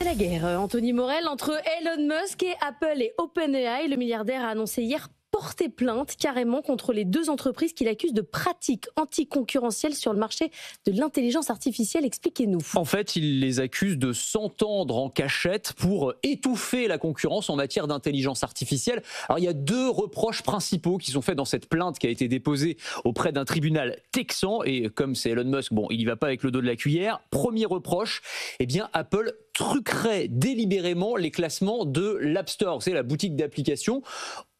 La guerre, Anthony Morel, entre Elon Musk et Apple et OpenAI. Le milliardaire a annoncé hier porter plainte carrément contre les deux entreprises qu'il accuse de pratiques anticoncurrentielles sur le marché de l'intelligence artificielle. Expliquez-nous. En fait, il les accuse de s'entendre en cachette pour étouffer la concurrence en matière d'intelligence artificielle. Alors, il y a deux reproches principaux qui sont faits dans cette plainte qui a été déposée auprès d'un tribunal texan. Et comme c'est Elon Musk, bon, il n'y va pas avec le dos de la cuillère. Premier reproche, eh bien, Apple truquerait délibérément les classements de l'App Store, c'est la boutique d'applications.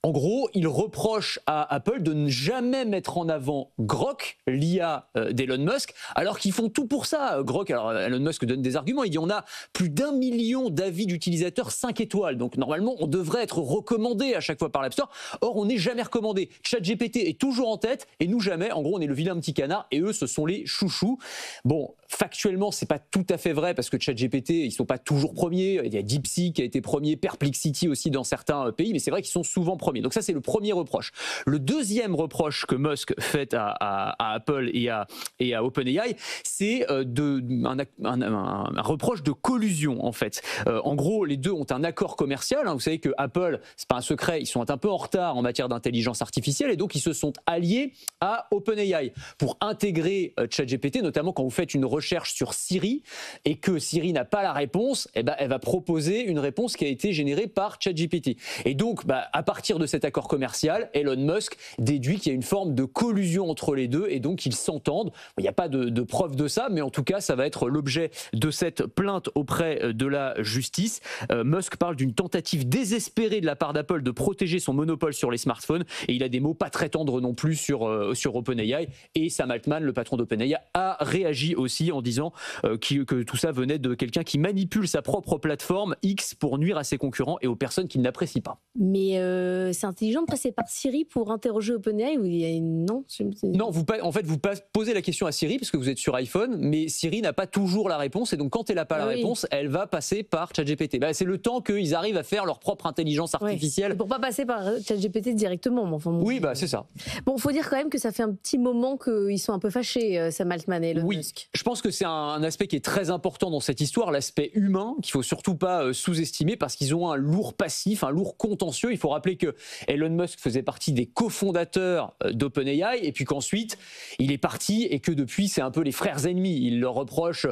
En gros, il reproche à Apple de ne jamais mettre en avant Grok, l'IA d'Elon Musk, alors qu'ils font tout pour ça. Grok, alors Elon Musk donne des arguments, il dit on a plus d'1 million d'avis d'utilisateurs 5 étoiles, donc normalement on devrait être recommandé à chaque fois par l'App Store. Or, on n'est jamais recommandé. ChatGPT est toujours en tête et nous jamais. En gros, on est le vilain petit canard et eux, ce sont les chouchous. Bon, factuellement, c'est pas tout à fait vrai parce que ChatGPT, ils sont pas toujours premiers. Il y a DeepSeek qui a été premier, Perplexity aussi dans certains pays, mais c'est vrai qu'ils sont souvent premiers. Donc ça, c'est le premier reproche. Le deuxième reproche que Musk fait à Apple et à OpenAI, c'est un reproche de collusion, en fait. En gros, les deux ont un accord commercial. Vous savez que Apple, c'est pas un secret, ils sont un peu en retard en matière d'intelligence artificielle et donc ils se sont alliés à OpenAI pour intégrer ChatGPT, notamment quand vous faites une recherche sur Siri et que Siri n'a pas la réponse, eh ben, elle va proposer une réponse qui a été générée par ChatGPT. Et donc, à partir de cet accord commercial, Elon Musk déduit qu'il y a une forme de collusion entre les deux et donc ils s'entendent. Il n'y a pas de preuve de ça, mais en tout cas, ça va être l'objet de cette plainte auprès de la justice. Musk parle d'une tentative désespérée de la part d'Apple de protéger son monopole sur les smartphones et il a des mots pas très tendres non plus sur OpenAI. Et Sam Altman, le patron d'OpenAI, a réagi aussi en disant que tout ça venait de quelqu'un qui manipule sa propre plateforme X pour nuire à ses concurrents et aux personnes qu'il n'apprécie pas. Mais c'est intelligent de passer par Siri pour interroger OpenAI ou il y a une... Non, en fait, vous posez la question à Siri parce que vous êtes sur iPhone, mais Siri n'a pas toujours la réponse et donc quand elle n'a pas la réponse, elle va passer par ChatGPT. C'est le temps qu'ils arrivent à faire leur propre intelligence artificielle. Pour pas passer par ChatGPT directement. Enfin, oui, c'est ça. Bon, faut dire quand même que ça fait un petit moment qu'ils sont un peu fâchés, Sam Altman et Elon Musk. Je pense que c'est un aspect qui est très important dans cette histoire, l'aspect humain, qu'il faut surtout pas sous-estimer parce qu'ils ont un lourd passif, un lourd contentieux. Il faut rappeler que Elon Musk faisait partie des cofondateurs d'OpenAI et puis qu'ensuite il est parti et que depuis c'est un peu les frères ennemis. Il leur reproche,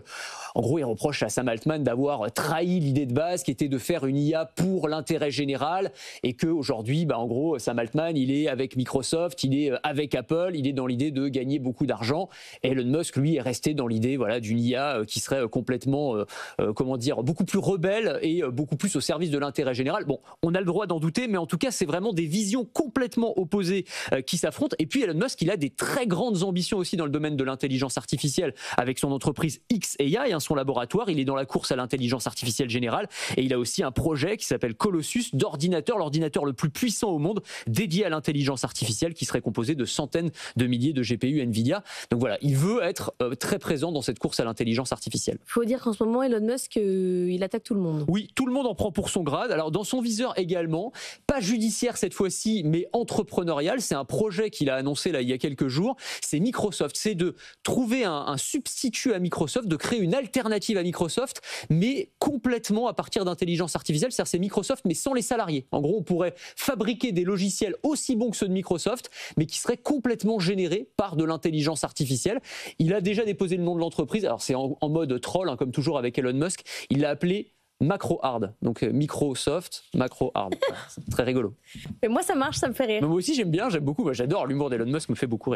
en gros, il reproche à Sam Altman d'avoir trahi l'idée de base qui était de faire une IA pour l'intérêt général et que aujourd'hui, en gros, Sam Altman, il est avec Microsoft, il est avec Apple, il est dans l'idée de gagner beaucoup d'argent. Et Elon Musk, lui, est resté dans l'idée, d'une IA qui serait complètement, beaucoup plus rebelle et beaucoup plus au service de l'intérêt général. Bon, on a le droit d'en douter, mais en tout cas, c'est vraiment des visions complètement opposées qui s'affrontent. Et puis Elon Musk, il a des très grandes ambitions aussi dans le domaine de l'intelligence artificielle avec son entreprise xAI, son laboratoire. Il est dans la course à l'intelligence artificielle générale et il a aussi un projet qui s'appelle Colossus d'ordinateur, l'ordinateur le plus puissant au monde dédié à l'intelligence artificielle qui serait composé de centaines de milliers de GPU Nvidia. Donc voilà, il veut être très présent dans cette course à l'intelligence artificielle. Il faut dire qu'en ce moment, Elon Musk, il attaque tout le monde. Oui, tout le monde en prend pour son grade. Alors dans son viseur également, pas judiciaire cette fois-ci, mais entrepreneurial. C'est un projet qu'il a annoncé là il y a quelques jours. C'est Microsoft. C'est de trouver un substitut à Microsoft, de créer une alternative à Microsoft, mais complètement à partir d'intelligence artificielle. C'est-à-dire c'est Microsoft, mais sans les salariés. En gros, on pourrait fabriquer des logiciels aussi bons que ceux de Microsoft, mais qui seraient complètement générés par de l'intelligence artificielle. Il a déjà déposé le nom de l'entreprise. Alors c'est en mode troll, comme toujours avec Elon Musk. Il l'a appelé Macro-Hard, donc Microsoft, Macro-Hard. C'est très rigolo. Mais moi ça marche, ça me fait rire. Mais moi aussi j'aime beaucoup, j'adore l'humour d'Elon Musk, me fait beaucoup rire.